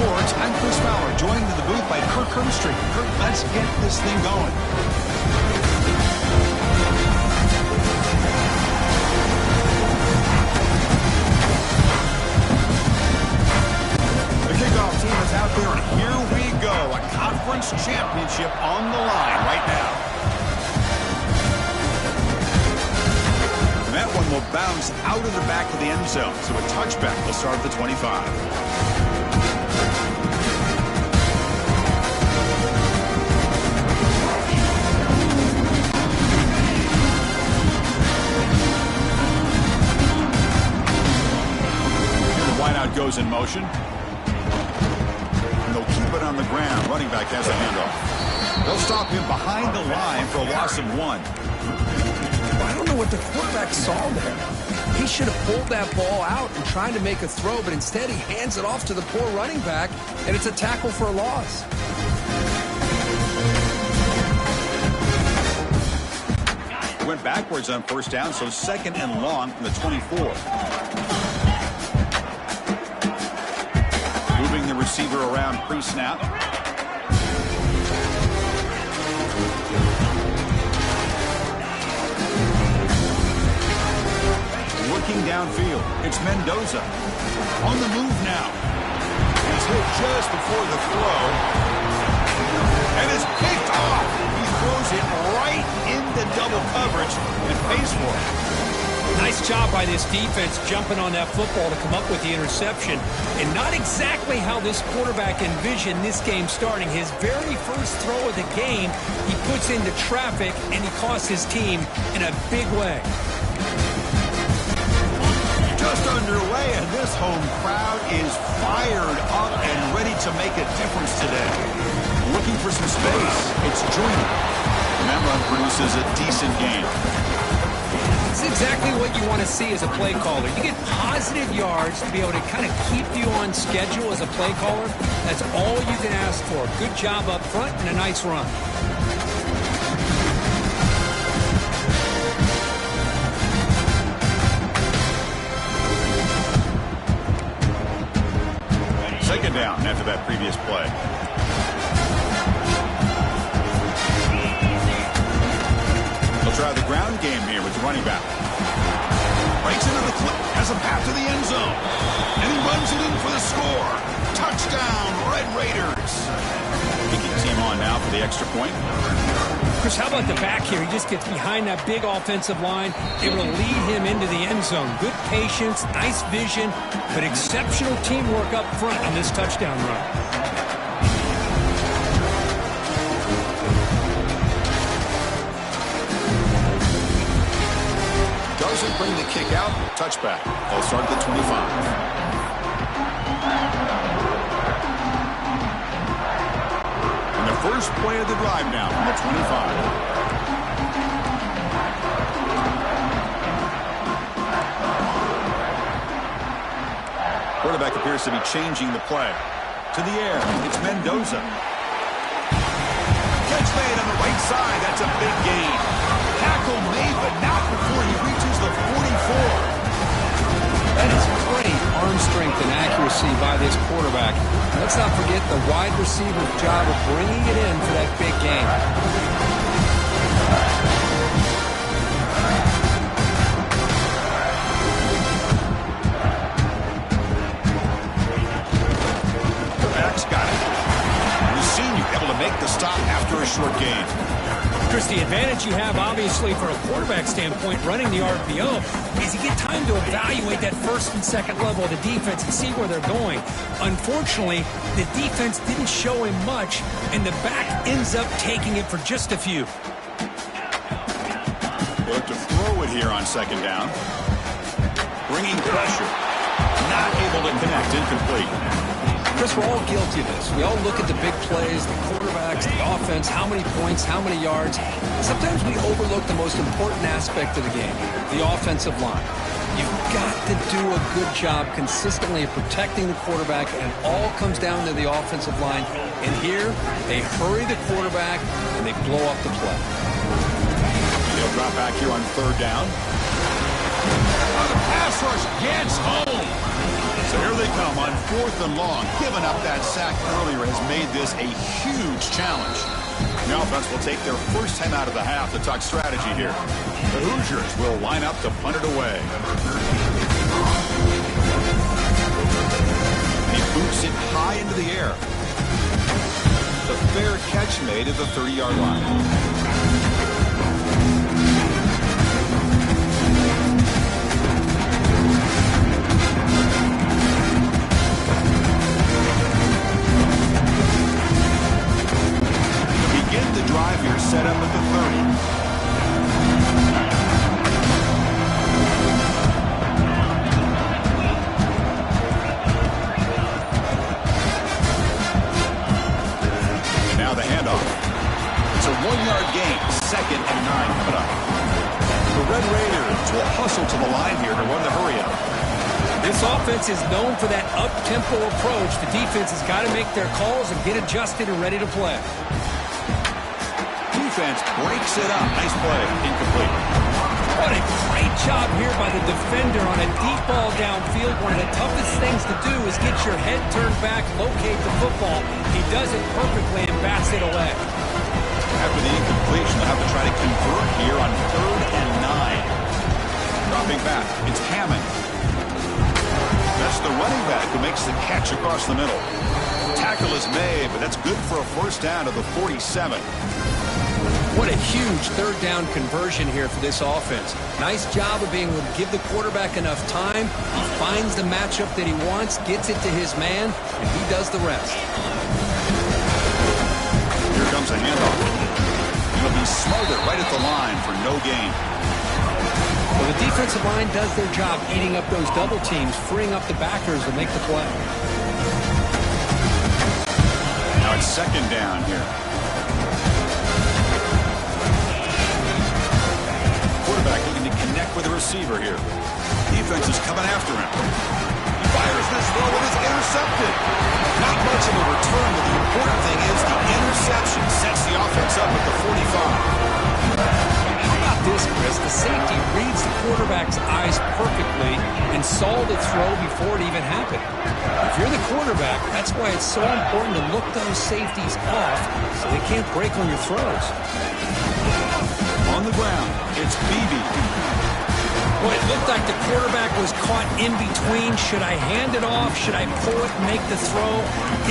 Sports, I'm Chris Fowler, joined in the booth by Kirk Hermstreet. Kirk, let's get this thing going. The kickoff team is out there, and here we go. A conference championship on the line right now. And that one will bounce out of the back of the end zone, so a touchback will start at the 25. Goes in motion. And they'll keep it on the ground. Running back has a handoff. They'll stop him behind the line for a loss of 1. I don't know what the quarterback saw there. He should have pulled that ball out and tried to make a throw, but instead he hands it off to the poor running back, and it's a tackle for a loss. Went backwards on first down, so second and long from the 24. Moving the receiver around pre-snap. Looking downfield. It's Mendoza. On the move now. He's hit just before the throw. And is picked off. He throws it right into double coverage and pays for it. Nice job by this defense jumping on that football to come up with the interception. And not exactly how this quarterback envisioned this game starting. His very first throw of the game, he puts into traffic, and he costs his team in a big way. Just underway, and this home crowd is fired up and ready to make a difference today. Looking for some space. It's Joyner. That run produces a decent gain. It's exactly what you want to see as a play caller. You get positive yards to be able to kind of keep you on schedule as a play caller. That's all you can ask for. Good job up front and a nice run. Second down after that previous play. They'll try the ground game here with the running back. Breaks into the clip, has a path to the end zone. And he runs it in for the score. Touchdown, Red Raiders. Kicking team on now for the extra point. Chris, how about the back here? He just gets behind that big offensive line, able to lead him into the end zone. Good patience, nice vision, but exceptional teamwork up front on this touchdown run. Doesn't bring the kick out. Touchback. They'll start at the 25. First play of the drive now from the 25. Quarterback appears to be changing the play. To the air. It's Mendoza. Catch made on the right side. That's a big gain. Tackle made, but not before he reaches the 44. That is great arm strength and accuracy by this quarterback. Let's not forget the wide receiver's job of bringing it in for that big game. The back's got it. The senior able to make the stop after a short gain. Chris, the advantage you have, obviously, for a quarterback standpoint, running the RPO, is you get time to evaluate that first and second level of the defense and see where they're going. Unfortunately, the defense didn't show him much, and the back ends up taking it for just a few. They'll have to throw it here on second down. Bringing pressure. Not able to connect. Incomplete. Chris, we're all guilty of this. We all look at the big plays, the quarterbacks, the offense, how many points, how many yards. Sometimes we overlook the most important aspect of the game, the offensive line. You've got to do a good job consistently of protecting the quarterback, and it all comes down to the offensive line. And here, they hurry the quarterback, and they blow up the play. They'll drop back here on third down. Oh, the pass rush gets home. So here they come on on 4th and long. Giving up that sack earlier has made this a huge challenge. The offense will take their first time out of the half to talk strategy here. The Hoosiers will line up to punt it away. He boots it high into the air. The fair catch made at the 30-yard line. Drive here set up at the 30. Now the handoff. It's a 1-yard gain, 2nd and 9 coming up. The Red Raiders will hustle to the line here to run the hurry up. This offense is known for that up-tempo approach. The defense has got to make their calls and get adjusted and ready to play. Defense breaks it up. Nice play. Incomplete. What a great job here by the defender on a deep ball downfield. One of the toughest things to do is get your head turned back, locate the football. He does it perfectly and bats it away. After the incompletion, they'll have to try to convert here on 3rd and 9. Dropping back. It's Hammond. That's the running back who makes the catch across the middle. Tackle is made, but that's good for a first down to the 47. What a huge 3rd down conversion here for this offense. Nice job of being able to give the quarterback enough time. He finds the matchup that he wants, gets it to his man, and he does the rest. Here comes a handoff. He'll be smothered right at the line for no gain. Well, the defensive line does their job eating up those double teams, freeing up the backers to make the play. Now it's 2nd down here. Quarterback looking to connect with the receiver here. Defense is coming after him. He fires this throw and it's intercepted. Not much of a return, but the important thing is the interception sets the offense up at the 45. How about this, Chris? The safety reads the quarterback's eyes perfectly and saw the throw before it even happened. If you're the quarterback, that's why it's so important to look those safeties off so they can't break on your throws. On the ground, it's Beebe. Well, it looked like the quarterback was caught in between. Should I hand it off? Should I pull it and make the throw?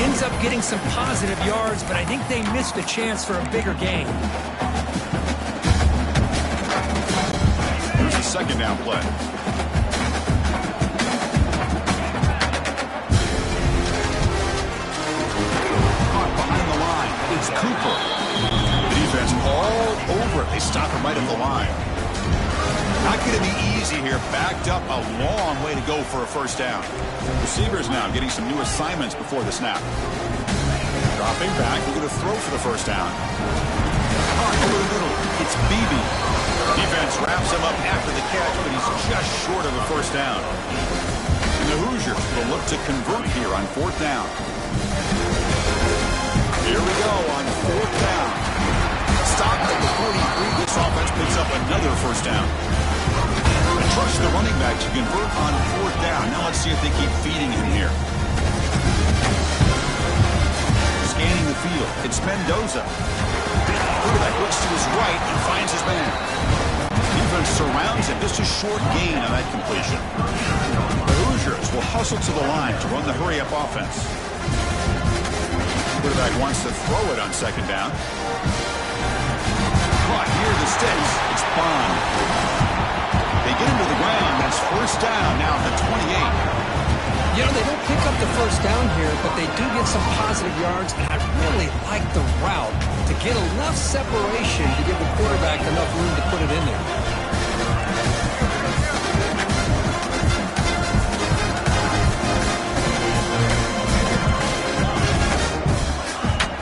Ends up getting some positive yards, but I think they missed a chance for a bigger gain. Here's the 2nd down play. Caught behind the line. It's Cooper. The defense all over it. They stop him right at the line. Not going to be easy here. Backed up a long way to go for a first down. Receivers now getting some new assignments before the snap. Dropping back. We're going to throw for the first down. Caught over the middle. It's Beebe. Defense wraps him up after the catch, but he's just short of a first down. And the Hoosiers will look to convert here on 4th down. Here we go on 4th down. Stop at the 43. This offense picks up another first down. And trust the running back to convert on 4th down. Now let's see if they keep feeding him here. Scanning the field. It's Mendoza. Quarterback looks to his right and finds his man. Defense surrounds him. Just a short gain on that completion. The Hoosiers will hustle to the line to run the hurry-up offense. Quarterback wants to throw it on 2nd down. Caught near the sticks. It's Bond. They get him to the ground. That's first down now at the 28. You know, they don't pick up the first down here, but they do get some positive yards, and I really like the route to get enough separation to give the quarterback enough room to put it in there.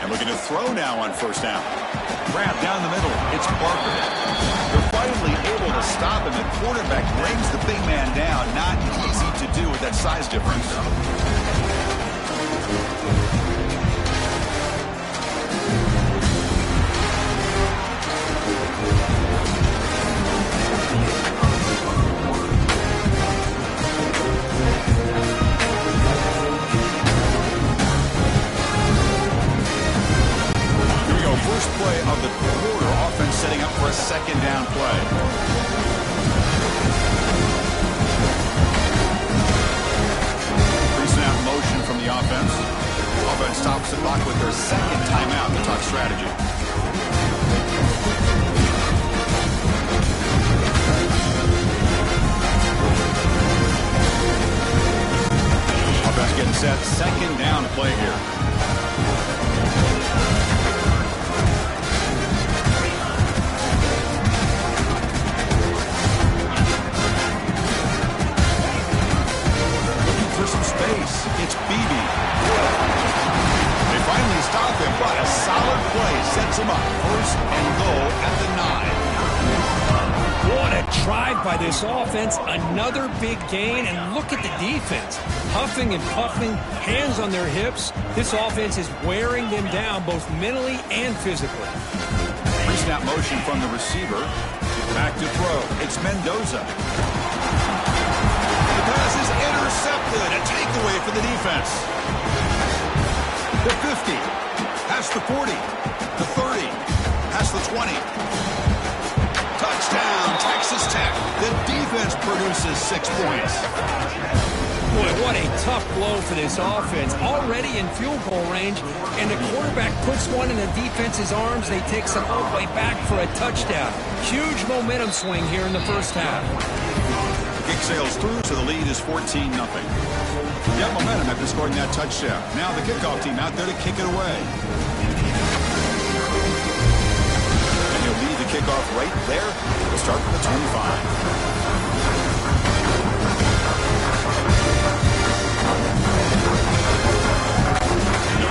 And looking to throw now on first down. Grab down the middle. It's Parker. They're finally able to stop him. The quarterback brings the big man down. Not easy to do with that size difference. stops the clock with their second timeout to talk strategy. Offense getting set. Second down to play here. Looking for some space. It's Beebe. They finally stop him, but a solid play sets him up. First and goal at the 9. What a drive by this offense. Another big gain, and look at the defense. Huffing and puffing, hands on their hips. This offense is wearing them down both mentally and physically. Pre-snap motion from the receiver. Back to throw. It's Mendoza. The pass is intercepted. A takeaway for the defense. The 50. Past the 40. The 30. Past the 20. Touchdown, Texas Tech. The defense produces 6 points. Boy, what a tough blow for this offense. Already in field goal range, and the quarterback puts one in the defense's arms. They take some all the way back for a touchdown. Huge momentum swing here in the first half. The kick sails through, so the lead is 14-0. You have momentum after scoring that touchdown. Now the kickoff team out there to kick it away. And he'll lead the kickoff right there. We'll start from the 25.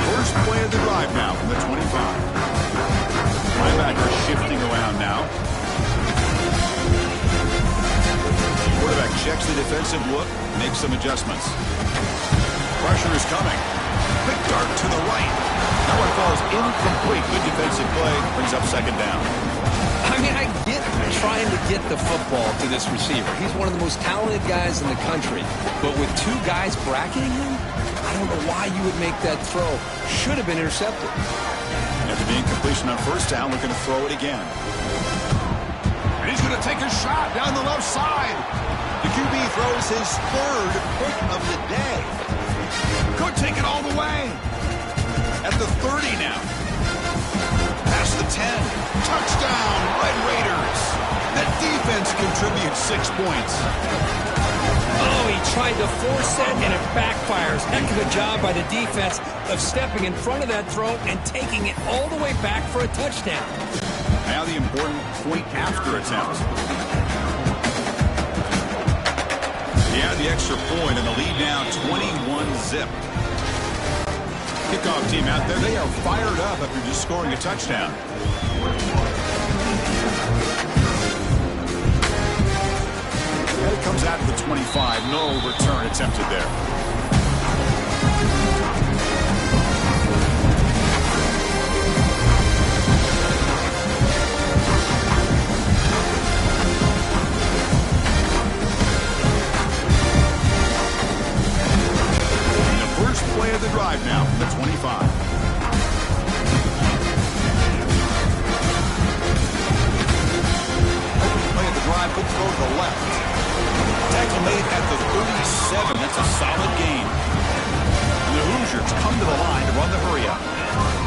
First play of the drive now from the 25. Linebacker shifting around now. Quarterback checks the defensive look, makes some adjustments. Pressure is coming. Quick dart to the right. That one falls incomplete. Good defensive play. Brings up second down. I mean, I get trying to get the football to this receiver. He's one of the most talented guys in the country. But with two guys bracketing him, I don't know why you would make that throw. Should have been intercepted. After the incompletion on first down, looking to throw it again. And he's going to take a shot down the left side. The QB throws his third pick of the day. Could take it all the way. At the 30 now. Past the 10. Touchdown, Red Raiders. That defense contributes 6 points. Oh, he tried to force that, and it backfires. Heck of a job by the defense of stepping in front of that throw and taking it all the way back for a touchdown. Now the important point after attempt. Yeah, the extra point, and the lead now 21-0. Kickoff team out there, they are fired up after just scoring a touchdown. And it comes out to the 25. No return attempted there. Play of the drive now from the 25. Play of the drive, good throw to the left. Tackle made at the 37. That's a solid gain. And the Hoosiers come to the line to run the hurry-up.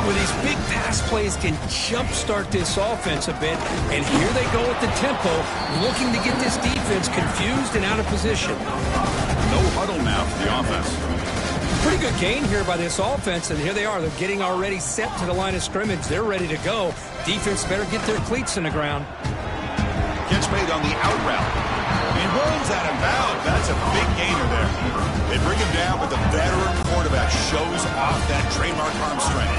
Well, these big pass plays can jumpstart this offense a bit, and here they go at the tempo, looking to get this defense confused and out of position. No huddle now for the offense. Pretty good gain here by this offense, and here they are. They're getting already set to the line of scrimmage. They're ready to go. Defense better get their cleats in the ground. Catch made on the out route. He runs out of bounds. That's a big gainer there. They bring him down, but the veteran quarterback shows off that trademark arm strength.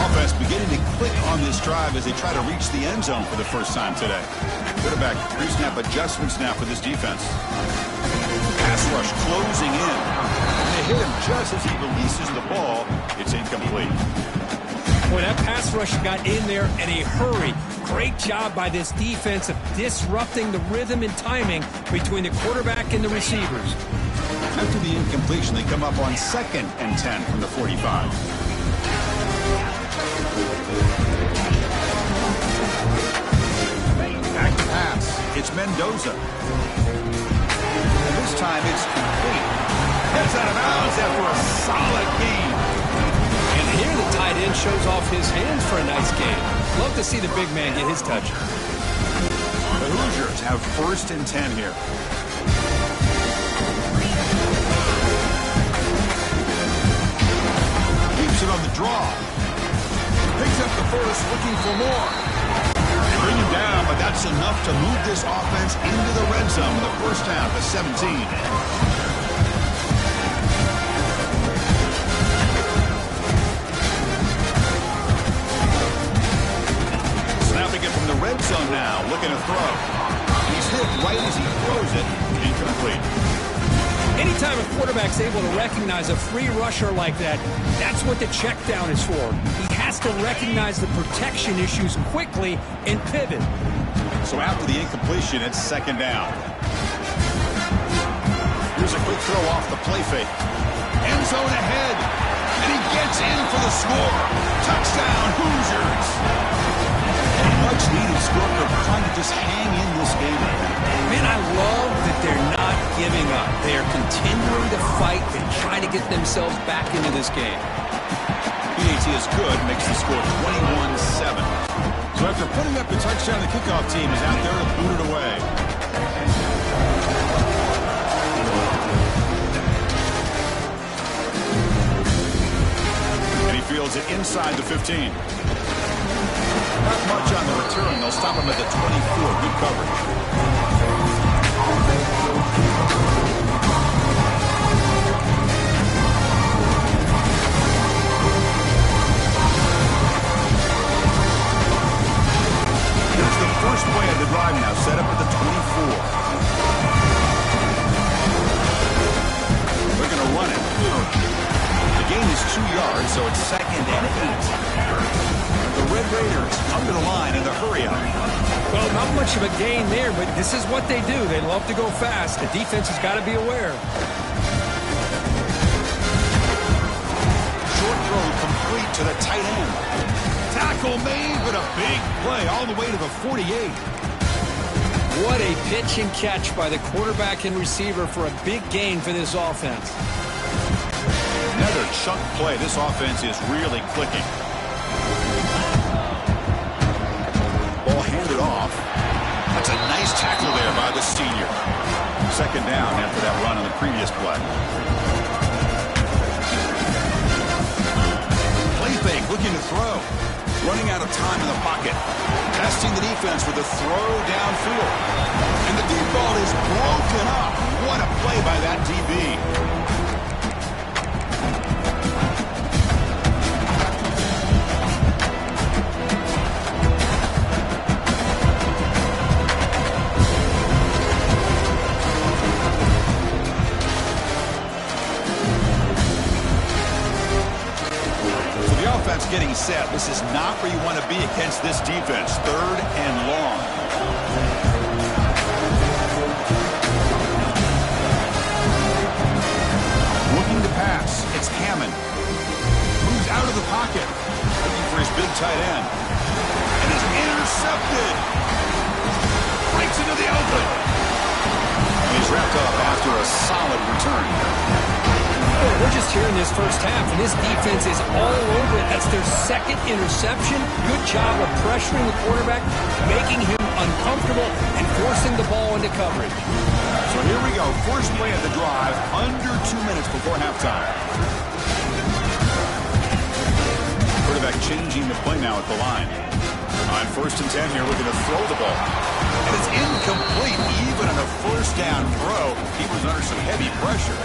Offense beginning to click on this drive as they try to reach the end zone for the first time today. Quarterback pre-snap adjustments now for this defense. Pass rush closing in. They hit him just as he releases the ball. It's incomplete. Boy, that pass rush got in there in a hurry. Great job by this defense of disrupting the rhythm and timing between the quarterback and the receivers. After the incompletion, they come up on 2nd and 10 from the 45. Back to pass. It's Mendoza. And this time it's complete. Gets out of bounds after a solid game. And here tight end shows off his hands for a nice gain. Love to see the big man get his touch. The Hoosiers have 1st and 10 here. Keeps it on the draw. Picks up the first, looking for more. They bring him down, but that's enough to move this offense into the red zone in the first half of 17. From the red zone now, looking to throw. He's hit right as he throws it, incomplete. Anytime a quarterback's able to recognize a free rusher like that, that's what the check down is for. He has to recognize the protection issues quickly and pivot. So after the incompletion, it's 2nd down. Here's a quick throw off the play fake. End zone ahead, and he gets in for the score. Touchdown, Hoosiers. Much needed score for trying to just hang in this game. Man, I love that they're not giving up. They are continuing to fight and try to get themselves back into this game. PAT is good, makes the score 21-7. So after putting up the touchdown, the kickoff team is out there to boot it away. And he fields it inside the 15. Not much on the return. They'll stop him at the 24. Good coverage. Here's the first play of the drive now, set up at the 24. They're going to run it. The gain is 2 yards, so it's 2nd and 8. The Red Raiders come to the line in the hurry-up. Well, not much of a gain there, but this is what they do. They love to go fast. The defense has got to be aware. Short throw complete to the tight end. Tackle made, but a big play all the way to the 48. What a pitch and catch by the quarterback and receiver for a big gain for this offense. Another chunk play. This offense is really clicking. Ball handed off. That's a nice tackle there by the senior. 2nd down after that run on the previous play. Play fake, looking to throw. Running out of time in the pocket. Testing the defense with a throw downfield. And the deep ball is broken up. What a play by that DB. Getting set. This is not where you want to be against this defense. 3rd and long. Looking to pass. It's Hammond. Moves out of the pocket. Looking for his big tight end. And is intercepted. Breaks into the open. And he's wrapped up after a solid return. We're just here in this first half, and this defense is all over it. That's their 2nd interception. Good job of pressuring the quarterback, making him uncomfortable, and forcing the ball into coverage. So here we go. First play of the drive, under 2 minutes before halftime. Quarterback changing the play now at the line. On 1st and 10 here, looking to throw the ball. And it's incomplete, even on a 1st down throw. He was under some heavy pressure.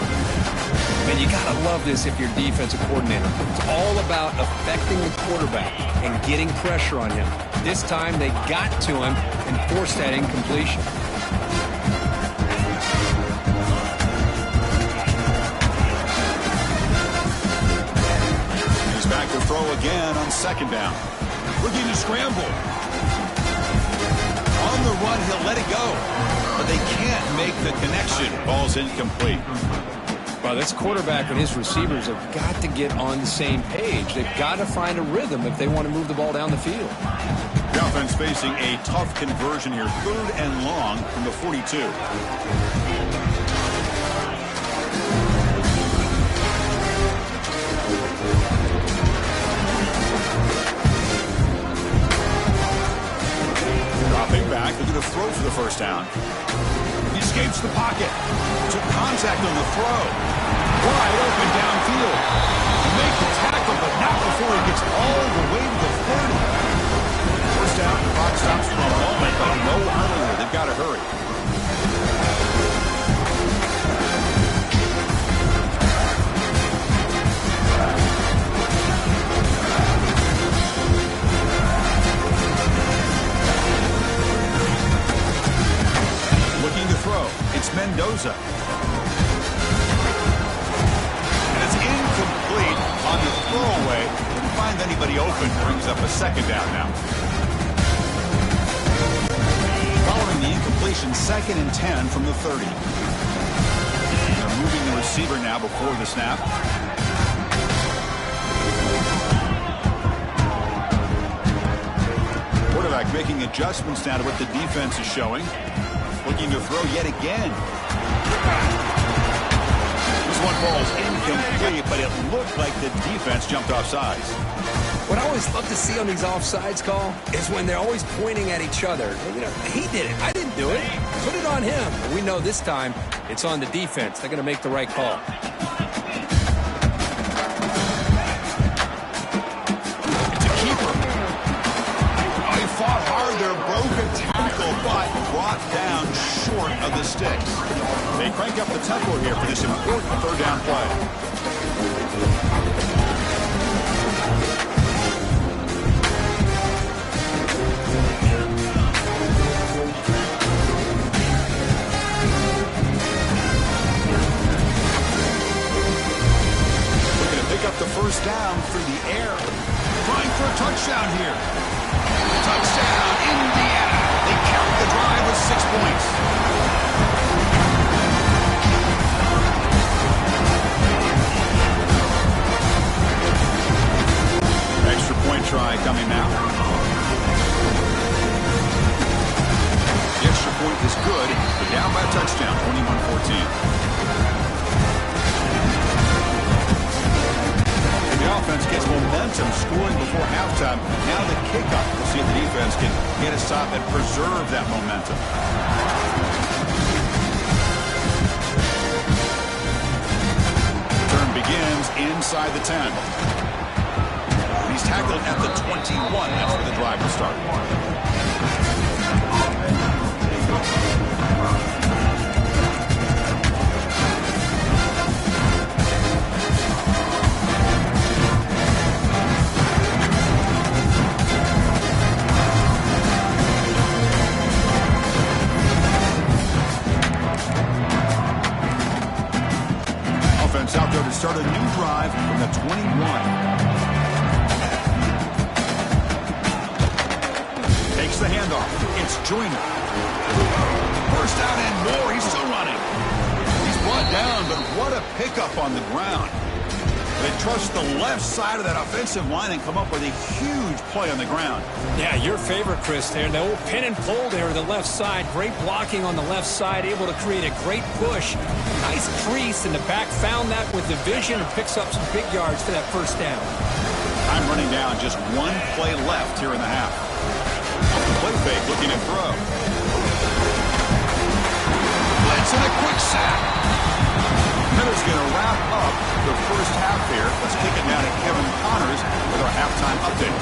And you got to love this if you're defensive coordinator. It's all about affecting the quarterback and getting pressure on him. This time they got to him and forced that incompletion. He's back to throw again on 2nd down. Looking to scramble. On the run, he'll let it go. But they can't make the connection. Ball's incomplete. Well, this quarterback and his receivers have got to get on the same page. They've got to find a rhythm if they want to move the ball down the field. The offense facing a tough conversion here. 3rd and long from the 42. first down. He escapes the pocket. Took contact on the throw. Wide open downfield. To make the tackle, but not before he gets all the way to the 30. First down, the clock stops for a moment, but no hurry here. They've got to hurry. Looking to throw. It's Mendoza. And it's incomplete on the throwaway. Didn't find anybody open. Brings up a second down now. Following the incompletion, 2nd and 10 from the 30. They're moving the receiver now before the snap. Quarterback making adjustments now to what the defense is showing. Looking to throw yet again. This one falls incomplete, but it looked like the defense jumped off sides. What I always love to see on these offsides call is when they're always pointing at each other. You know, he did it. I didn't do it. Put it on him. But we know this time it's on the defense. They're going to make the right call. It's a keeper. Oh, he fought hard there, broke a tackle, but brought down short of the sticks. They crank up the tempo here for this important third down play. Up the first down through the air. Trying for a touchdown here. Touchdown, Indiana. They count the drive with 6 points. Extra point try coming now. The extra point is good. They're down by a touchdown, 21-14. The offense gets momentum scoring before halftime. Now the kickoff. We'll see if the defense can get a stop and preserve that momentum. Turn begins inside the 10. He's tackled at the 21. That's where the drive will start. Out there to start a new drive from the 21. Takes the handoff. It's Joyner. First down and more. He's still running. He's brought down, but what a pickup on the ground. They trust the left side of that offensive line and come up with a huge play on the ground. Yeah, your favorite, Chris, there. The old pin and pull there to the left side. Great blocking on the left side, able to create a great push. Nice crease in the back, found that with the vision and picks up some big yards for that first down. Time running down, just one play left here in the half. Play fake, looking to throw. Blitz and a quick sack. Miller's going to wrap up the first half here. Let's kick it down to Kevin Connors with our halftime update.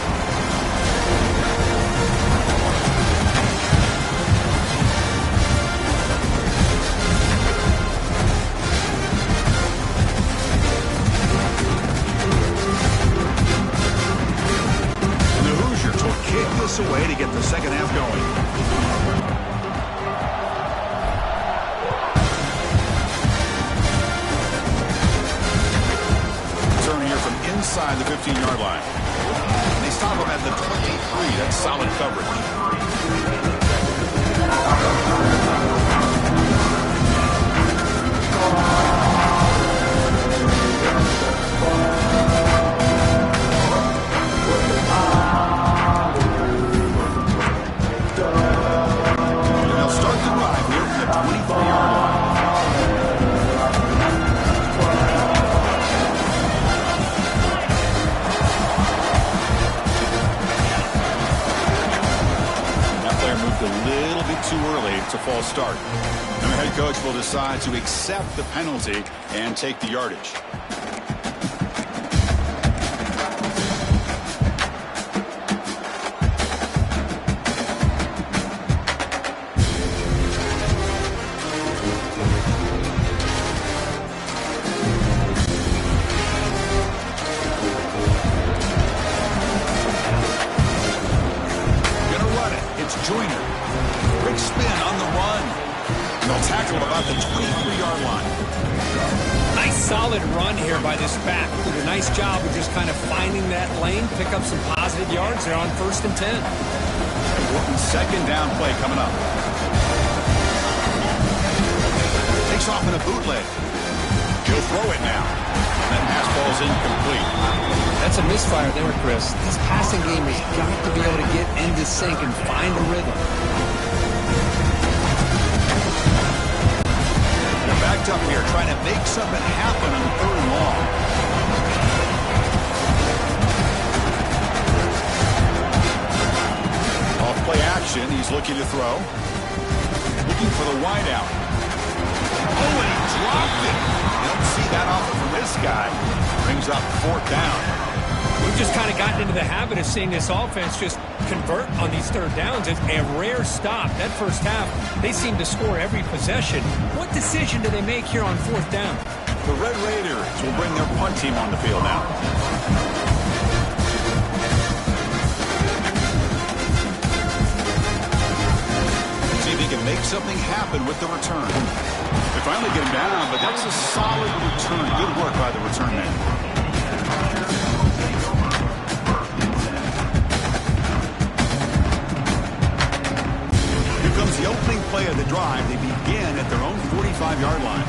And the Hoosiers will kick this away to get the second half going. Inside the 15-yard line. They stop him at the 23. That's solid coverage. And they'll start the drive here from the 24-yard line. A little bit too early to fall start. And the head coach will decide to accept the penalty and take the yardage. About the 23-yard line. Nice solid run here by this back. Did a nice job of just kind of finding that lane, pick up some positive yards there on 1st and 10. Important second down play coming up. Takes off in a bootleg. He'll throw it now. That pass ball's incomplete. That's a misfire there, Chris. This passing game has got to be able to get into sync and find a rhythm. Backed up here, trying to make something happen on 3rd and long. Off play action, he's looking to throw. Looking for the wideout. Oh, and he dropped it. You don't see that often from this guy. Brings up 4th down. We've just kind of gotten into the habit of seeing this offense just convert on these 3rd downs. It's a rare stop. That first half, they seem to score every possession. What decision do they make here on 4th down? The Red Raiders will bring their punt team on the field now. See if he can make something happen with the return. They finally get him down, but that's a solid return. Good work by the return man. Comes the opening play of the drive. They begin at their own 45-yard line.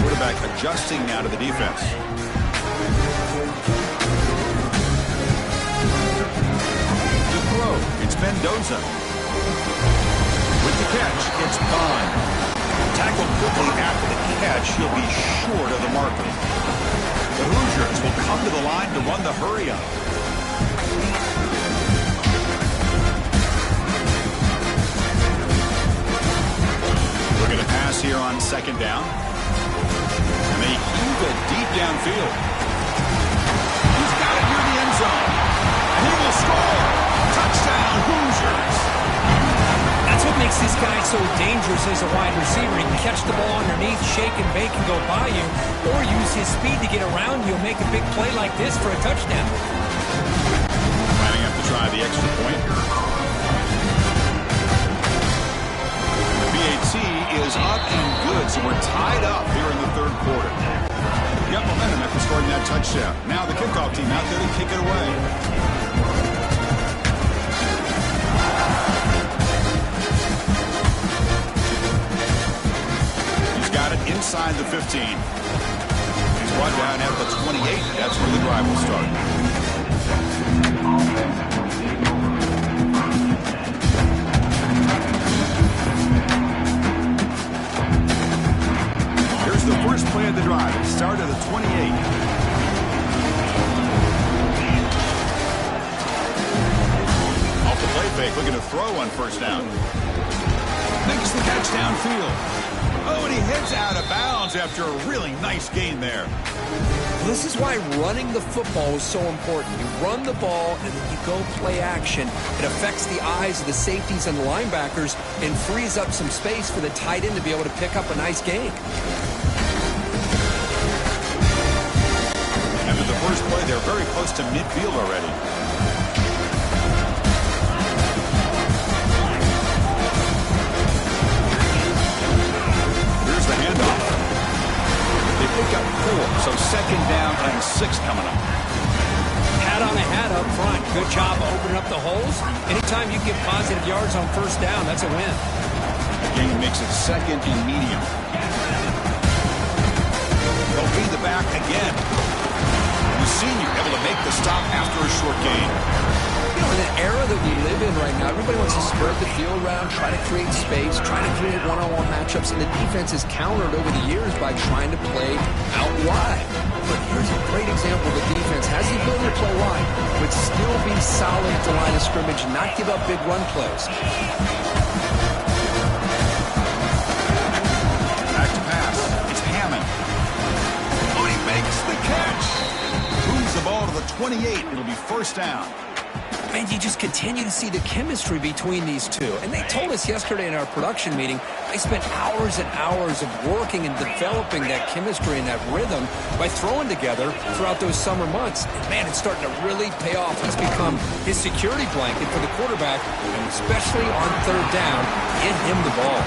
Quarterback adjusting now to the defense. The throw, it's Mendoza. With the catch, it's Bond. Tackled quickly after the catch. He'll be short of the marker. The Hoosiers will come to the line to run the hurry-up. We're going to pass here on 2nd down. And they heave it deep downfield. He's got it near the end zone. And he will score. Touchdown, Hoosiers. That's what makes this guy so dangerous as a wide receiver. He can catch the ball underneath, shake and bake and go by you, or use his speed to get around you and make a big play like this for a touchdown. Lining up to try the extra point. The BAT is up and good, so we're tied up here in the 3rd quarter. Got momentum after scoring that touchdown. Now the kickoff team out there to kick it away. Inside the 15. He's brought down at the 28. That's where the drive will start. Here's the first play of the drive. It started at the 28. Off the play fake, looking to throw on 1st down. Makes the catch downfield. Oh, and he heads out of bounds after a really nice gain there. This is why running the football is so important. You run the ball, and then you go play action. It affects the eyes of the safeties and the linebackers and frees up some space for the tight end to be able to pick up a nice gain. After the first play, they're very close to midfield already. Pick up 4, so 2nd down and 6 coming up. Hat on a hat up front. Good job opening up the holes. Anytime you get positive yards on 1st down, that's a win. The game makes it 2nd and medium. They'll be the back again. The senior able to make the stop after a short gain. You know, in the era that we live in right now, everybody wants to spread the field around, try to create space, try to create one-on-one matchups, and the defense is countered over the years by trying to play out wide. but here's a great example. The defense has the ability to play wide, but still be solid at the line of scrimmage and not give up big run plays. Back to pass. It's Hammond. Oh, he makes the catch. Moves the ball to the 28. It'll be first down. And you just continue to see the chemistry between these two. And they told us yesterday in our production meeting, they spent hours and hours of working and developing that chemistry and that rhythm by throwing together throughout those summer months. And man, it's starting to really pay off. He's become his security blanket for the quarterback, and especially on third down, get him the ball.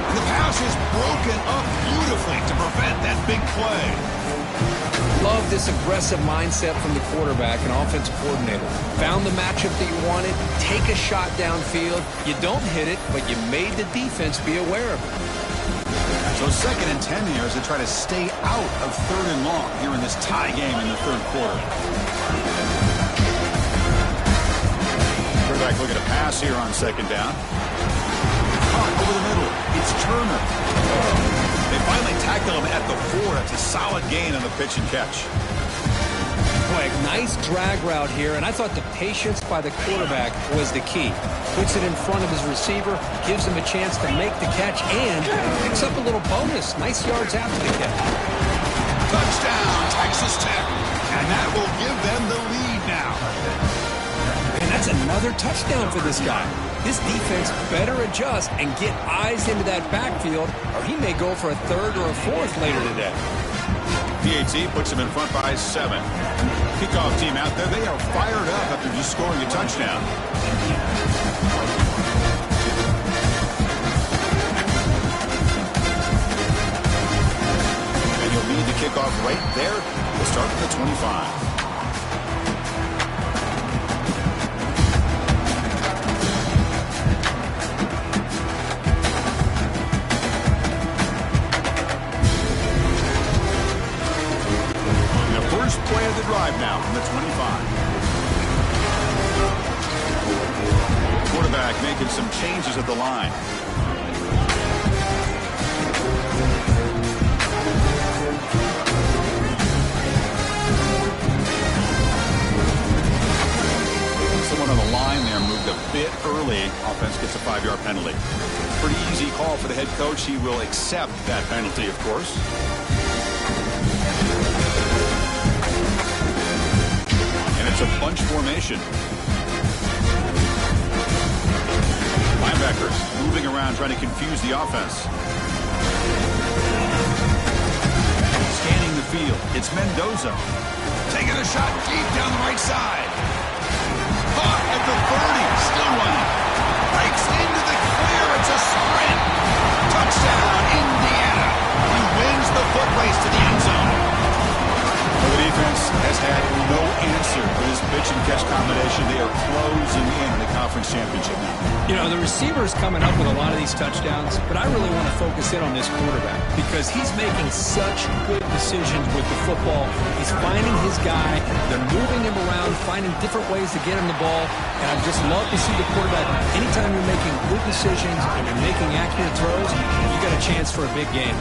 And the pass is broken up beautifully to prevent that big play. Love this aggressive mindset from the quarterback and offensive coordinator. Found the matchup that you wanted, take a shot downfield. You don't hit it, but you made the defense be aware of it. So 2nd and 10 here as they try to stay out of 3rd and long here in this tie game in the 3rd quarter. Quarterback looking to pass here on 2nd down. Caught over the middle. It's Turner. They finally tackle him at the 4. That's a solid gain on the pitch and catch. Boy, nice drag route here, and I thought the patience by the quarterback was the key. Puts it in front of his receiver, gives him a chance to make the catch, and picks up a little bonus. Nice yards after the catch. Touchdown, Texas Tech. And that will give them the lead now. And that's another touchdown for this guy. This defense better adjust and get eyes into that backfield, or he may go for a 3rd or a 4th later today. PAT puts him in front by 7. Kickoff team out there. They are fired up after just scoring a touchdown. And you'll need the kickoff right there. We'll start from the 25. Play of the drive now from the 25. Quarterback making some changes at the line. Someone on the line there moved a bit early. Offense gets a 5-yard penalty. Pretty easy call for the head coach. He will accept that penalty, of course. It's a bunch formation. Linebackers moving around trying to confuse the offense. Scanning the field. It's Mendoza. Taking a shot deep down the right side. Caught at the 30. Still running. Breaks into the clear. It's a sprint. Touchdown, Indiana. He wins the foot race to the end zone. The defense has had no answer for this pitch and catch combination. They are closing in the conference championship now. You know, the receiver's coming up with a lot of these touchdowns, but I really want to focus in on this quarterback because he's making such good decisions with the football. He's finding his guy. They're moving him around, finding different ways to get him the ball, and I just love to see the quarterback. Anytime you're making good decisions and you're making accurate throws, you got a chance for a big game.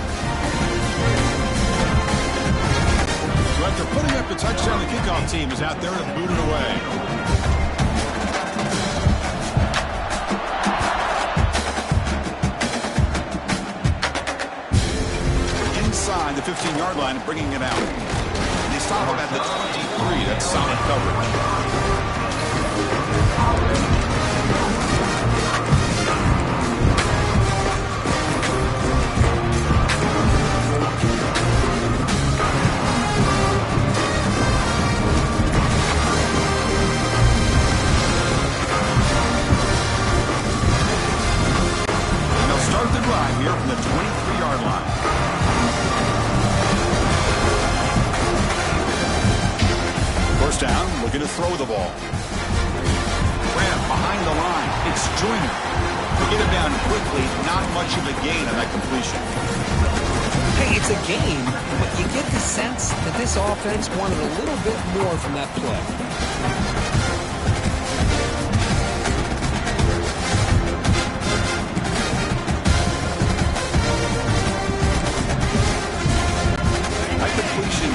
So after putting up the touchdown, the kickoff team is out there to boot it away. Inside the 15-yard line and bringing it out. And they stop him at the 23. That's solid coverage. Here from the 23-yard line. First down, looking to throw the ball. Graham behind the line. It's Joyner. To get him down quickly, not much of a gain on that completion. Hey, it's a game, but you get the sense that this offense wanted a little bit more from that play.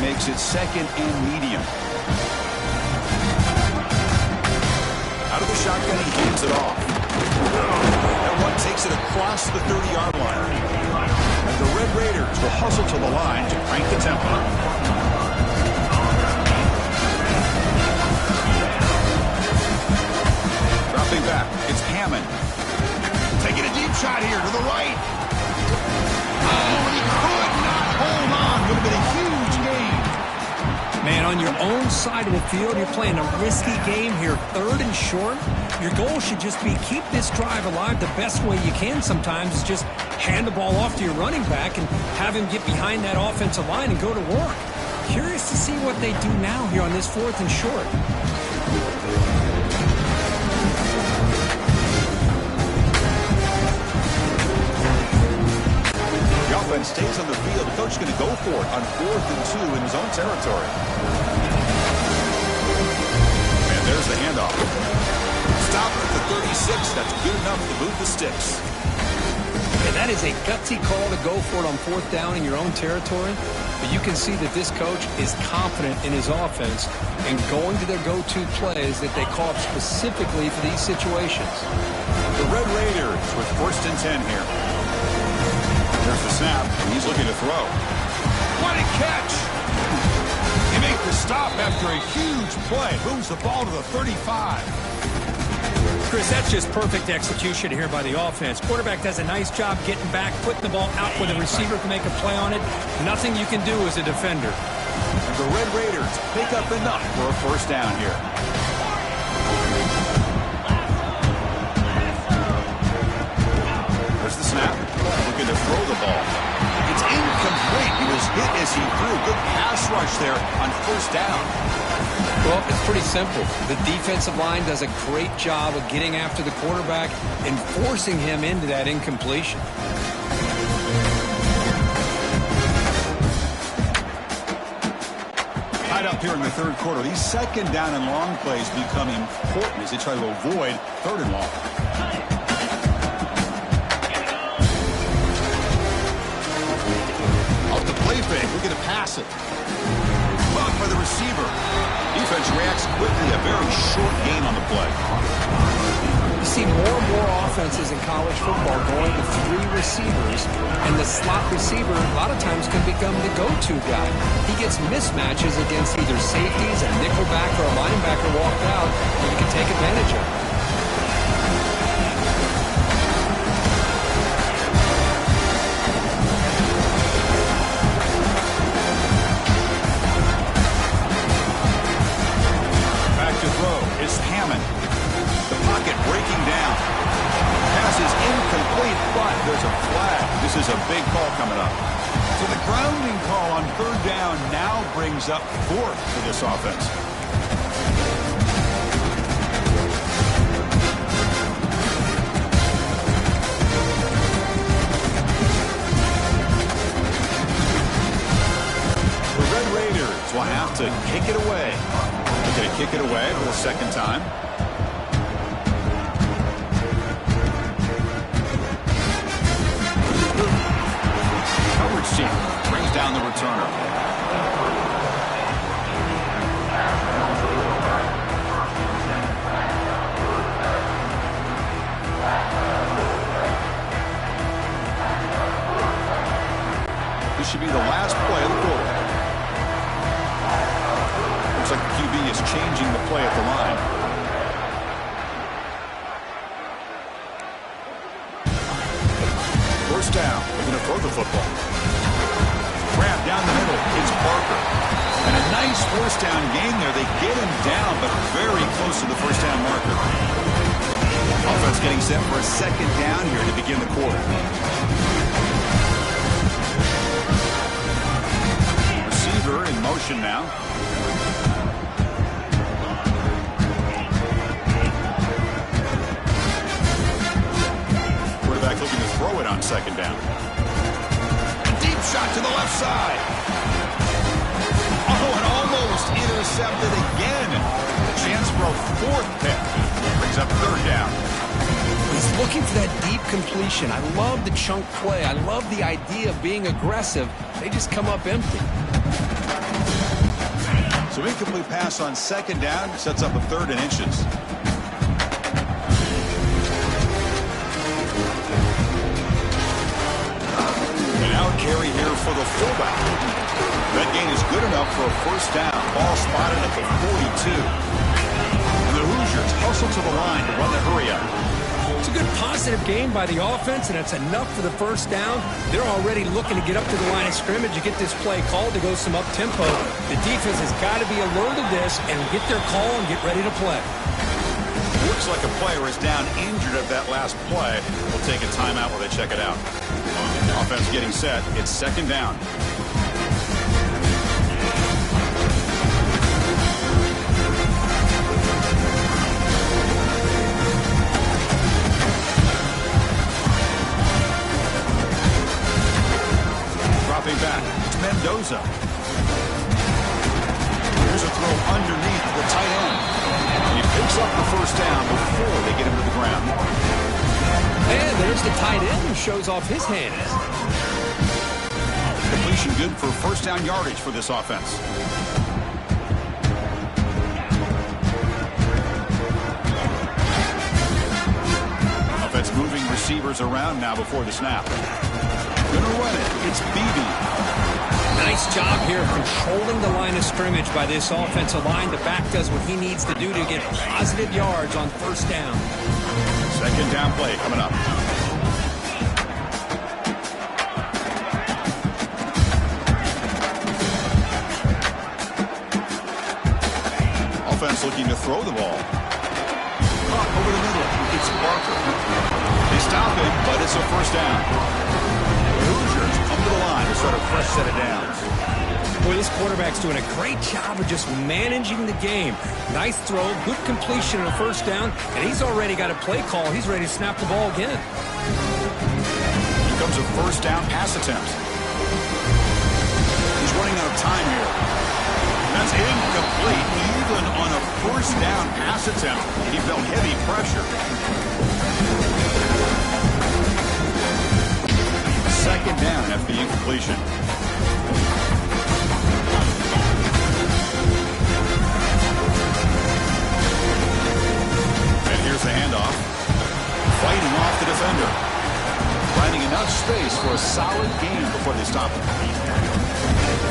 Makes it second and medium. Out of the shotgun, he hands it off. That one takes it across the 30-yard line. And the Red Raiders will hustle to the line to crank the tempo. Dropping back, it's Hammond. Taking a deep shot here to the right. Oh, he could not hold on. Would have been a huge gain. Man, on your own side of the field, you're playing a risky game here, 3rd and short. Your goal should just be keep this drive alive the best way you can sometimes is just hand the ball off to your running back and have him get behind that offensive line and go to work. Curious to see what they do now here on this 4th and short. The offense stays on the field. The coach is going to go for it on 4th and 2 in his own territory. And there's the handoff. Stop at the 36. That's good enough to move the sticks. And that is a gutsy call to go for it on 4th down in your own territory. But you can see that this coach is confident in his offense and going to their go-to plays that they call up specifically for these situations. The Red Raiders with 1st and 10 here. There's the snap, and he's looking to throw. What a catch! He makes the stop after a huge play. Moves the ball to the 35. Chris, that's just perfect execution here by the offense. Quarterback does a nice job getting back, putting the ball out where the receiver can make a play on it. Nothing you can do as a defender. And the Red Raiders pick up enough for a 1st down here. There's the snap. Looking to throw the ball. It's incomplete. He was hit as he threw. Good pass rush there on 1st down. Well, it's pretty simple. The defensive line does a great job of getting after the quarterback and forcing him into that incompletion. Tied up here in the 3rd quarter. These 2nd down and long plays become important as they try to avoid 3rd and long. Off the play fake. Looking to pass it. Blocked by the receiver. Defense reacts quickly. A very short gain on the play. You see more and more offenses in college football going to 3 receivers, and the slot receiver a lot of times can become the go-to guy. He gets mismatches against either safeties, a nickelback, or a linebacker walked out, and he can take advantage of it. It's Hammond. The pocket breaking down. Pass is incomplete, but there's a flag. This is a big call coming up. So the grounding call on 3rd down now brings up 4th for this offense. The Red Raiders will have to kick it away. Going to kick it away for the 2nd time. Coverage team brings down the returner. This should be the last play of the quarter. Looks like the QB is changing the play at the line. First down. They're going to throw the football. Grab down the middle. It's Parker. And a nice 1st down gain there. They get him down, but very close to the 1st down marker. Offense getting set for a 2nd down here to begin the quarter. Receiver in motion now. Looking to throw it on 2nd down. A deep shot to the left side. Oh, and almost intercepted again. A chance for a 4th pick. Brings up 3rd down. He's looking for that deep completion. I love the chunk play. I love the idea of being aggressive. They just come up empty. So incomplete pass on second down sets up a 3rd and inches. An out carry here for the fullback. That gain is good enough for a 1st down. Ball spotted at the 42. And the Hoosiers hustle to the line to run the hurry up. It's a good positive game by the offense, and it's enough for the 1st down. They're already looking to get up to the line of scrimmage to get this play called to go some up-tempo. The defense has got to be alert of this and get their call and get ready to play. Looks like a player is down injured at that last play. We'll take a timeout while they check it out. Offense getting set. It's 2nd down. Back. It's Mendoza. Here's a throw underneath the tight end. And he picks up the 1st down before they get him to the ground. And there's the tight end who shows off his hands. Completion good for 1st down yardage for this offense. Offense moving receivers around now before the snap. Gonna run it. It's Beebe. Nice job here of controlling the line of scrimmage by this offensive line. The back does what he needs to do to get positive yards on 1st down. 2nd down play coming up. Offense looking to throw the ball. Caught over the middle. It's Barker. They stop him, but it's a 1st down. Hoosiers come to the line to start a fresh set of downs. Boy, this quarterback's doing a great job of just managing the game. Nice throw, good completion on a 1st down, and he's already got a play call. He's ready to snap the ball again. Here comes a 1st down pass attempt. He's running out of time here. That's incomplete. Even on a 1st down pass attempt, he felt heavy pressure. 2nd down after the incompletion. And here's the handoff. Fighting off the defender. Finding enough space for a solid gain before they stop him.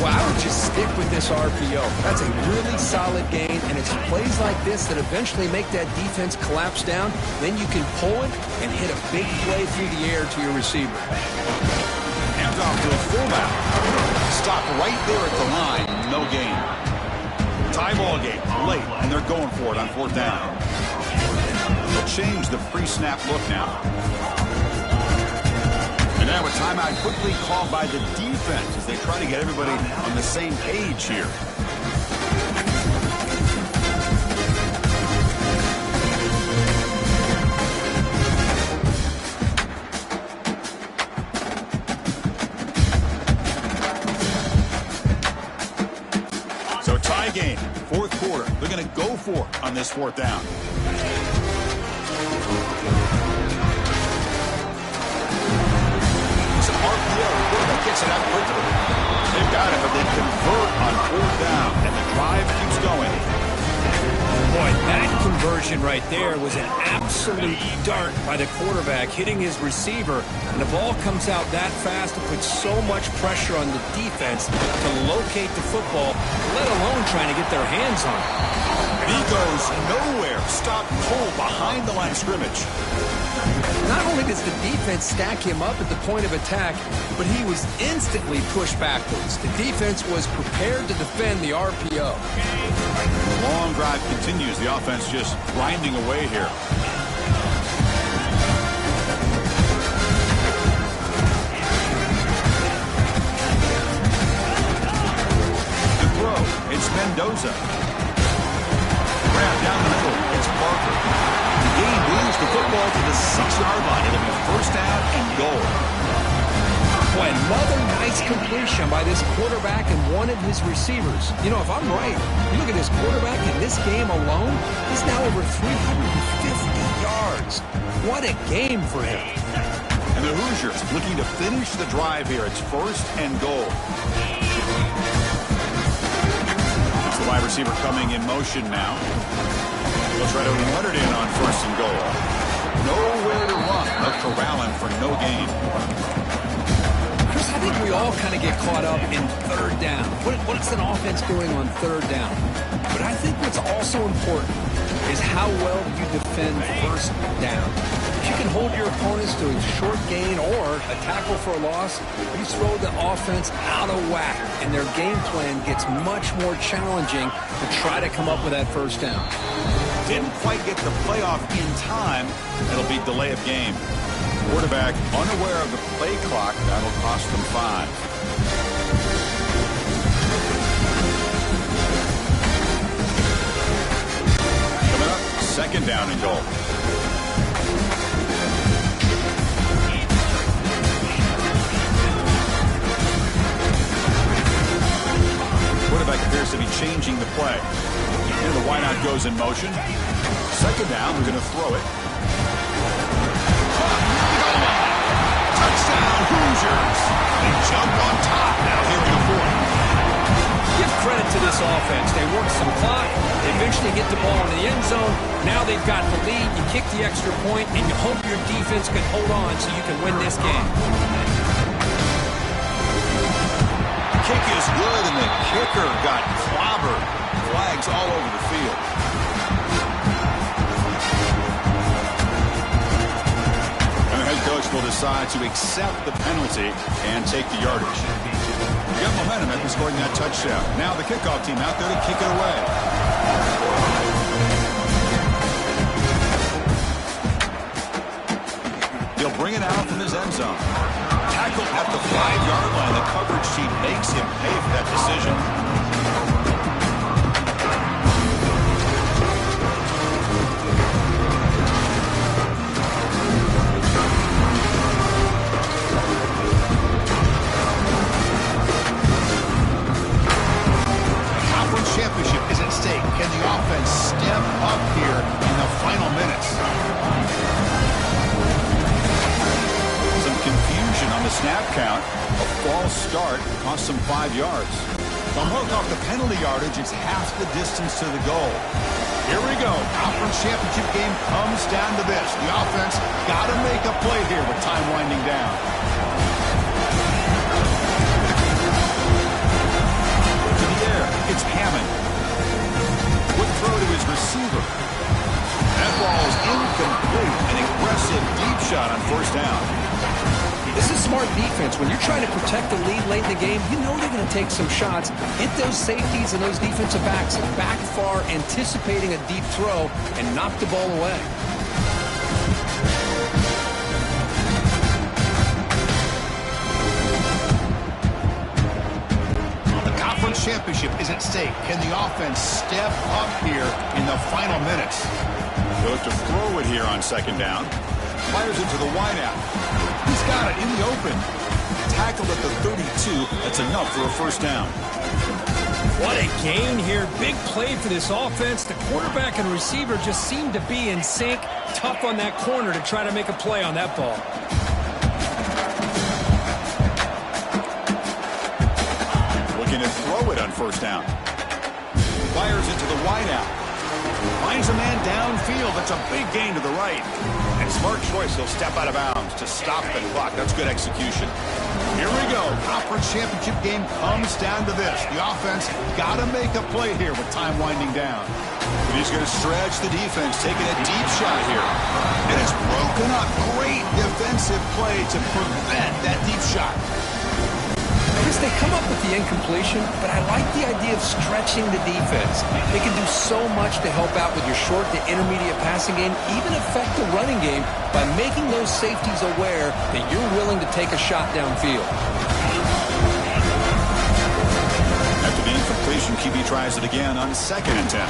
Well, I would just stick with this RPO. That's a really solid gain, and it's plays like this that eventually make that defense collapse down. Then you can pull it and hit a big play through the air to your receiver. Hands off to the fullback. Stop right there at the line. No gain. Tie ball game late, and they're going for it on 4th down. They'll change the pre-snap look now. And now a timeout quickly called by the defense as they try to get everybody on the same page here. So tie game, 4th quarter. They're going to go for it on this 4th down. Gets it out quickly. They've got it, but they convert on 4th down, and the drive keeps going. Boy, that conversion right there was an absolute dart by the quarterback, hitting his receiver, and the ball comes out that fast to put so much pressure on the defense to locate the football, let alone trying to get their hands on it. And he goes nowhere. Stop cold behind the line of scrimmage. Not only does the defense stack him up at the point of attack, but he was instantly pushed backwards. The defense was prepared to defend the RPO. The long drive continues. The offense just grinding away here. The throw, it's Mendoza. Grab down the middle, it's Barker. The game moves the football to the 6-yard line. It'll be 1st down and goal. Boy, another nice completion by this quarterback and one of his receivers. You know, if I'm right, you look at this quarterback in this game alone, he's now over 350 yards. What a game for him. And the Hoosiers looking to finish the drive here. It's 1st and goal. It's the Wide receiver coming in motion now. He'll try to run it in on 1st and goal. Nowhere to run. They'll corral him for no gain. Chris, I think we all kind of get caught up in 3rd down. What's an offense doing on 3rd down? But I think what's also important is how well you defend 1st down. If you can hold your opponents to a short gain or a tackle for a loss, you throw the offense out of whack, and their game plan gets much more challenging to try to come up with that 1st down. Didn't quite get the playoff in time. That'll be delay of game. Quarterback unaware of the play clock. That'll cost them 5. Coming up, 2nd down and goal. Quarterback appears to be changing the play. And the wideout goes in motion. 2nd down, we're going to throw it. Touchdown, Hoosiers. They jump on top now here in the 4th. Give credit to this offense. They work some clock. They eventually get the ball in the end zone. Now they've got the lead. You kick the extra point, and you hope your defense can hold on so you can win this game. Kick is good, and the kicker got clobbered. Flags all over the field. And the head coach will decide to accept the penalty and take the yardage. He got momentum after scoring that touchdown. Now the kickoff team out there to kick it away. He'll bring it out from his end zone. Tackle at the 5-yard line. The coverage sheet makes him pay for that decision. The conference championship is at stake. Can the offense step up here in the final minutes? Confusion on the snap count. A false start cost them 5 yards. They'll mark off the penalty yardage. It's half the distance to the goal. Here we go. Conference championship game comes down to this. The offense got to make a play here with time winding down. To the air. It's Hammond. Quick throw to his receiver. That ball is incomplete. An aggressive deep shot on 1st down. This is smart defense. When you're trying to protect the lead late in the game, you know they're going to take some shots, hit those safeties and those defensive backs back far, anticipating a deep throw, and knock the ball away. The conference championship is at stake. Can the offense step up here in the final minutes? They'll look to throw it here on 2nd down. Fires into the wideout. He's got it in the open. Tackled at the 32. That's enough for a 1st down. What a gain here. Big play for this offense. The quarterback and receiver just seem to be in sync. Tough on that corner to try to make a play on that ball. Looking to throw it on 1st down. Fires into the wideout. Finds a man downfield. That's a big gain to the right. And smart choice. He'll step out of bounds to stop the clock. That's good execution. Here we go. Conference championship game comes down to this. The offense got to make a play here with time winding down. And he's going to stretch the defense, taking a deep shot here. And it's broken up. Great defensive play to prevent that deep shot. Chris, they come up with the incompletion, but I like the idea of stretching the defense. They can do so much to help out with your short to intermediate passing game, even affect the running game by making those safeties aware that you're willing to take a shot downfield. After the incompletion, QB tries it again on 2nd and 10.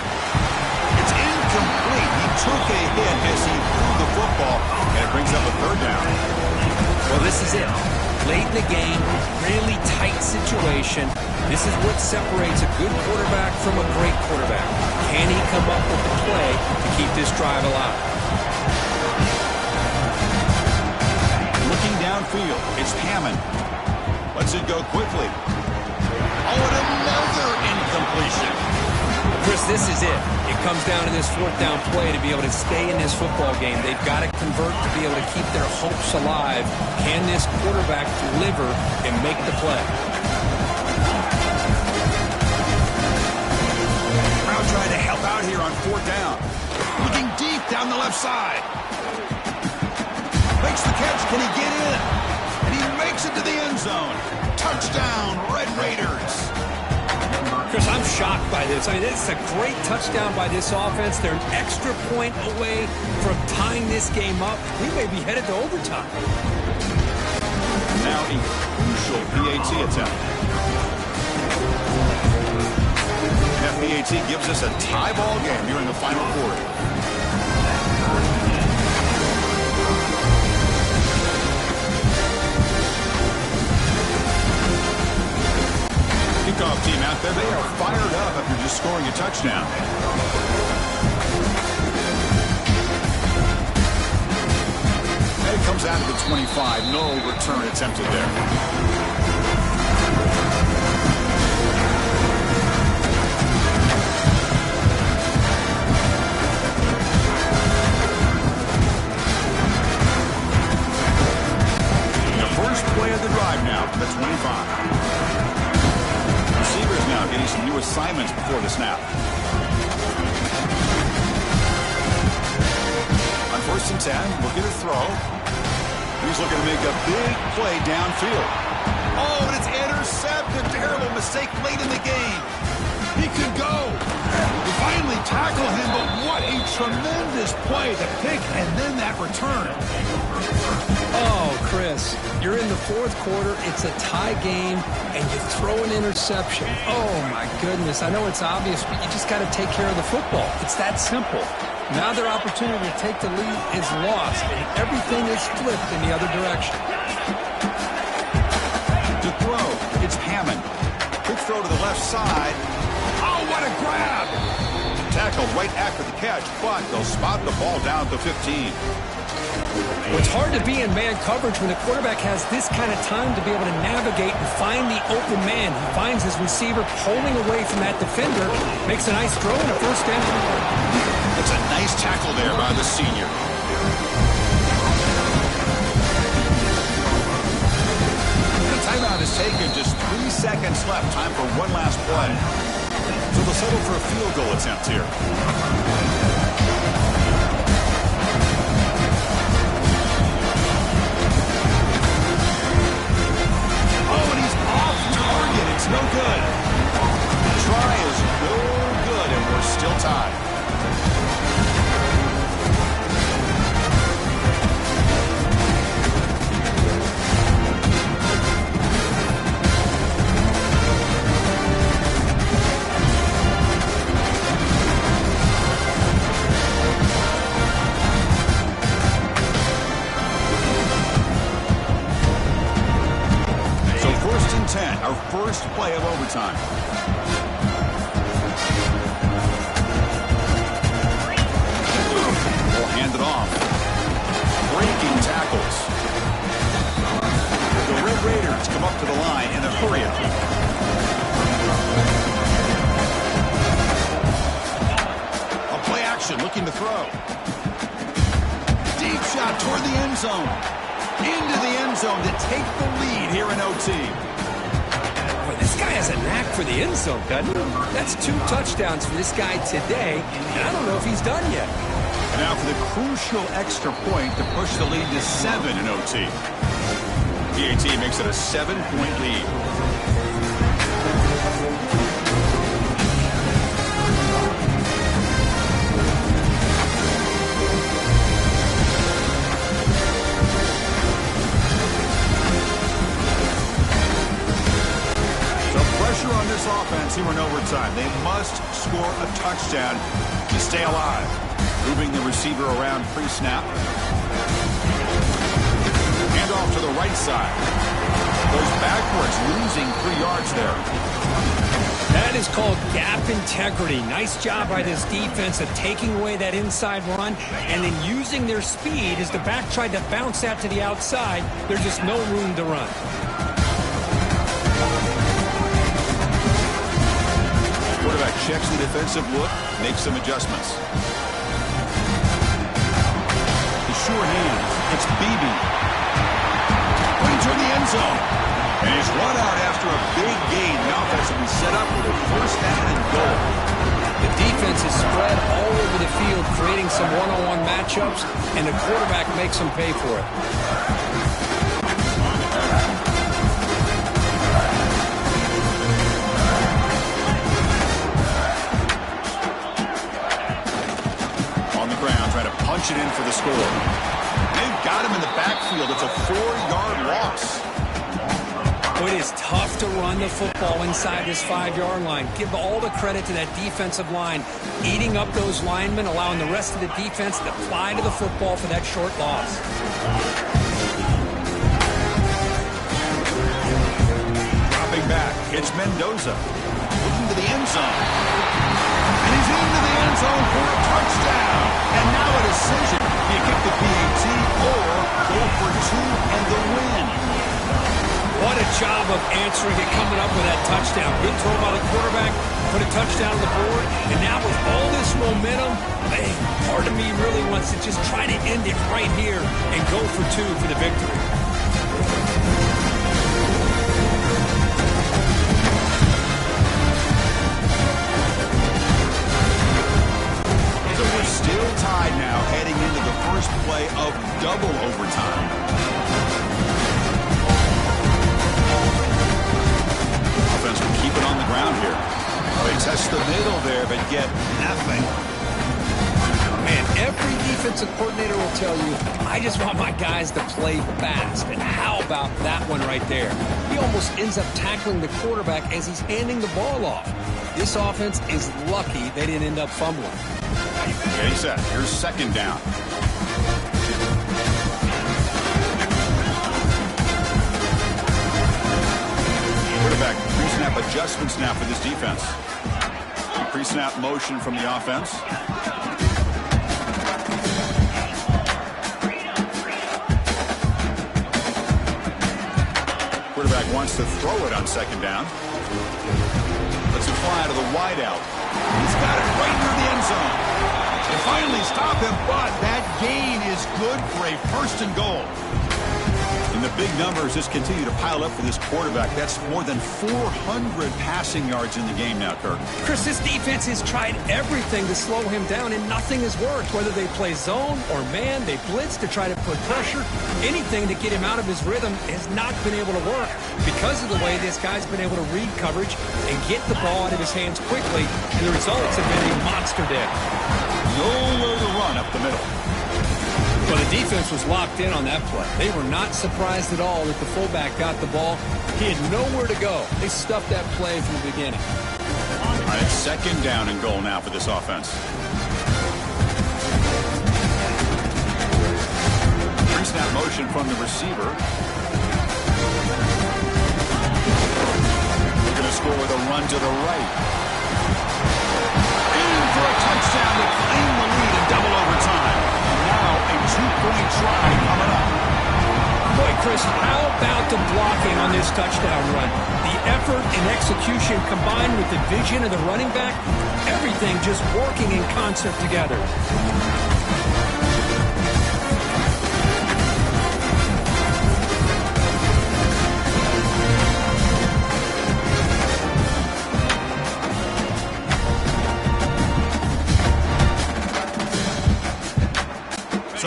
It's incomplete. He took a hit as he threw the football, and it brings up a 3rd down. Well, this is it. Late in the game, really tight situation. This is what separates a good quarterback from a great quarterback. Can he come up with the play to keep this drive alive? Looking downfield, it's Hammond. Lets it go quickly. Oh, and another incompletion. Chris, this is it. It comes down to this fourth down play to be able to stay in this football game. They've got to convert to be able to keep their hopes alive. Can this quarterback deliver and make the play? Crowd trying to help out here on fourth down. Looking deep down the left side. Makes the catch. Can he get in? And he makes it to the end zone. Touchdown, Red Raiders. Chris, I'm shocked by this. I mean, it's a great touchdown by this offense. They're an extra point away from tying this game up. We may be headed to overtime. Now a crucial PAT attempt. That PAT gives us a tie ball game here in the final quarter. Kickoff team out there, they are fired up after just scoring a touchdown. And it comes out of the 25. No return attempted there. The first play of the drive now from the 25. Receivers now getting some new assignments before the snap. On 1st and 10, looking to throw. He's looking to make a big play downfield. Oh, and it's intercepted. Terrible mistake late in the game. He could go. We finally tackle him, but what a tremendous play. The pick and then that return. Oh, Chris, you're in the fourth quarter. It's a tie game, and you throw an interception. Oh, my goodness. I know it's obvious, but you just got to take care of the football. It's that simple. Now their opportunity to take the lead is lost, and everything is flipped in the other direction. To throw, it's Hammond. Quick throw to the left side. Oh, what a grab! Tackled right after the catch, but they'll spot the ball down to 15. Well, it's hard to be in man coverage when the quarterback has this kind of time to be able to navigate and find the open man. He finds his receiver pulling away from that defender, makes a nice throw and a first down. It's a nice tackle there by the senior. The timeout is taken. Just 3 seconds left. Time for one last play. So they'll settle for a field goal attempt here. It's no good. The try is no good, and we're still tied. Our first play of overtime. We'll hand it off. Breaking tackles. The Red Raiders come up to the line in a hurry up. A play action looking to throw. Deep shot toward the end zone. Into the end zone to take the lead here in OT. This guy has a knack for the end zone, doesn't he? That's 2 touchdowns for this guy today, and I don't know if he's done yet. Now for the crucial extra point to push the lead to 7 in OT. PAT makes it a 7-point lead. On this offense here in overtime, they must score a touchdown to stay alive. Moving the receiver around pre-snap. Hand off to the right side. Goes backwards, losing 3 yards there. That is called gap integrity. Nice job by this defense of taking away that inside run and then using their speed as the back tried to bounce that to the outside. There's just no room to run. Quarterback checks the defensive look, makes some adjustments. The sure hands. It's Beebe. Going toward the end zone. And he's run out after a big gain. The offense will be set up with a first down and goal. The defense is spread all over the field, creating some one-on-one matchups, and the quarterback makes them pay for it. On the ground, trying to punch it in for the score. They've got him in the backfield. It's a 4-yard loss. It is tough to run the football inside this 5-yard line. Give all the credit to that defensive line, eating up those linemen, allowing the rest of the defense to fly to the football for that short loss. Dropping back, it's Mendoza. Looking to the end zone. And he's into the end zone for a touchdown. And now a decision. Do you kick the PAT or go for 2 and the win? What a job of answering it, coming up with that touchdown. Good throw by the quarterback, put a touchdown on the board, and now with all this momentum, man, part of me really wants to just try to end it right here and go for 2 for the victory. So we're still tied now, heading into the first play of double overtime. Offense will keep it on the ground here. They test the middle there, but get nothing. Man, every defensive coordinator will tell you, I just want my guys to play fast. And how about that one right there? He almost ends up tackling the quarterback as he's handing the ball off. This offense is lucky they didn't end up fumbling. Okay, set. Here's second down. Quarterback pre-snap adjustments now for this defense. Pre-snap motion from the offense. Quarterback wants to throw it on second down. Lets it fly to the wideout. He's got it right near the end zone. They finally stop him, but that gain is good for a first and goal. And the big numbers just continue to pile up for this quarterback. That's more than 400 passing yards in the game now, Kirk. Chris, this defense has tried everything to slow him down, and nothing has worked. Whether they play zone or man, they blitz to try to put pressure. Anything to get him out of his rhythm has not been able to work because of the way this guy's been able to read coverage and get the ball out of his hands quickly, and the results have been a monster day. Nowhere to run up the middle. Well, the defense was locked in on that play. They were not surprised at all that the fullback got the ball. He had nowhere to go. They stuffed that play from the beginning. All right, second down and goal now for this offense. Pre-snap motion from the receiver. They're going to score with a run to the right. Aim for a touchdown to claim the lead in double overtime. Now a 2-point try coming up. Boy, Chris, how about the blocking on this touchdown run? The effort and execution combined with the vision of the running back, everything just working in concert together.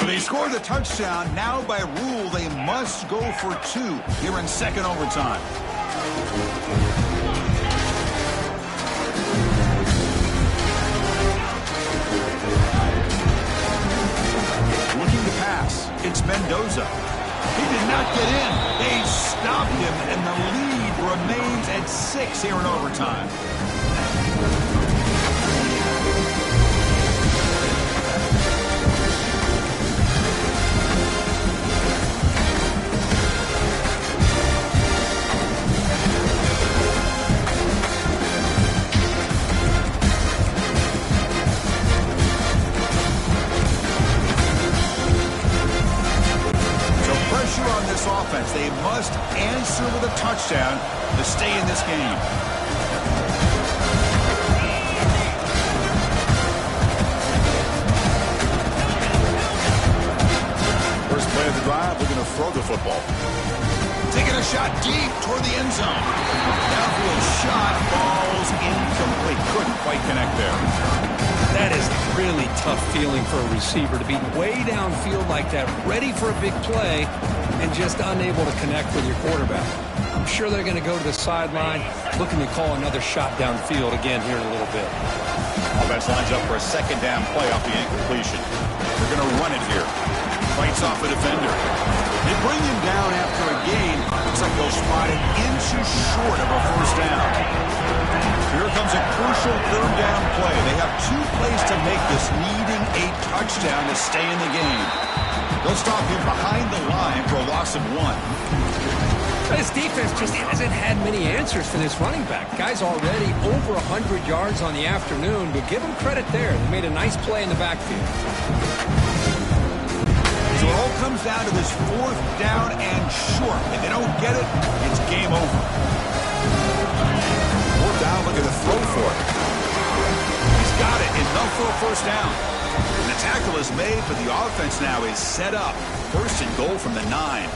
They score the touchdown. Now, by rule, they must go for 2 here in second overtime. Looking to pass. It's Mendoza. He did not get in. They stopped him, and the lead remains at 6 here in overtime. Offense. They must answer with a touchdown to stay in this game. drive, looking to throw the football. Taking a shot deep toward the end zone. Downfield shot falls incomplete. Couldn't quite connect there. That is a really tough feeling for a receiver to be way downfield like that, ready for a big play, and just unable to connect with your quarterback. I'm sure they're going to go to the sideline, looking to call another shot downfield again here in a little bit. Offense lines up for a second down play off the incompletion. They're going to run it here. Fights off a defender. They bring him down after a gain. Looks like they'll spot it inches short of a first down. Here comes a crucial third down play. They have 2 plays to make this, needing a touchdown to stay in the game. They'll stop him behind the line for a loss of 1. This defense just hasn't had many answers for this running back. Guy's already over 100 yards on the afternoon, but give him credit there. They made a nice play in the backfield. So it all comes down to this 4th down and short. If they don't get it, it's game over. 4th down, looking to throw for it. He's got it, enough for a first down. And the tackle is made, but the offense now is set up. 1st and goal from the 9.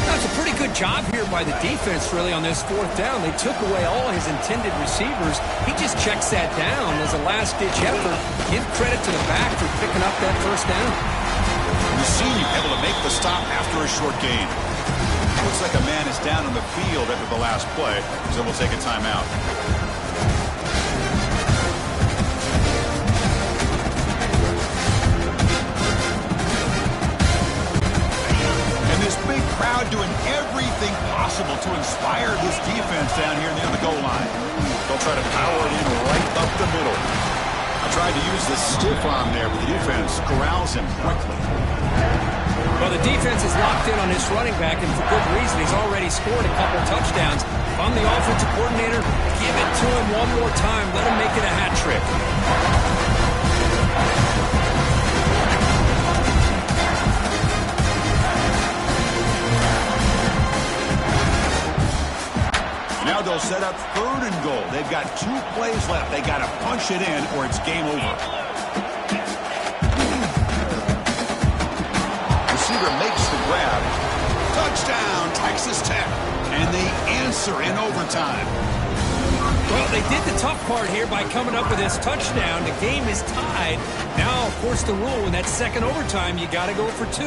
That's a pretty good job here by the defense, really, on this 4th down. They took away all his intended receivers. He just checks that down as a last-ditch effort. Give credit to the back for picking up that first down. The senior able to make the stop after a short gain. Looks like a man is down on the field after the last play, so we'll take a timeout. And this big crowd doing everything possible to inspire this defense down here near the goal line. They'll try to power it in right up the middle. I tried to use the stiff arm there, but the defense corrals him quickly. Well, the defense is locked in on this running back, and for good reason. He's already scored a couple touchdowns. If I'm the offensive coordinator, give it to him one more time. Let him make it a hat trick. Now they'll set up 3rd and goal. They've got 2 plays left. They got to punch it in or it's game over. Receiver makes the grab. Touchdown, Texas Tech. And they answer in overtime. Well, they did the tough part here by coming up with this touchdown. The game is tied. Now, of course, the rule in that second overtime, you got to go for 2.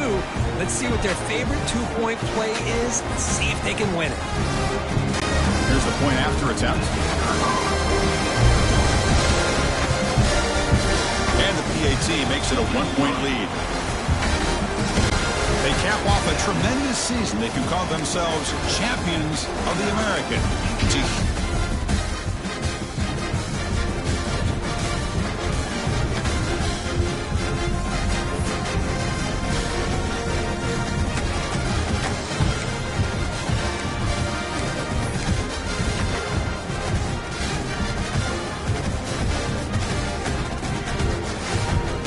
Let's see what their favorite 2-point play is. Let's see if they can win it. Here's the point after attempt. And the PAT makes it a 1-point lead. They cap off a tremendous season. They can call themselves champions of the American. It's a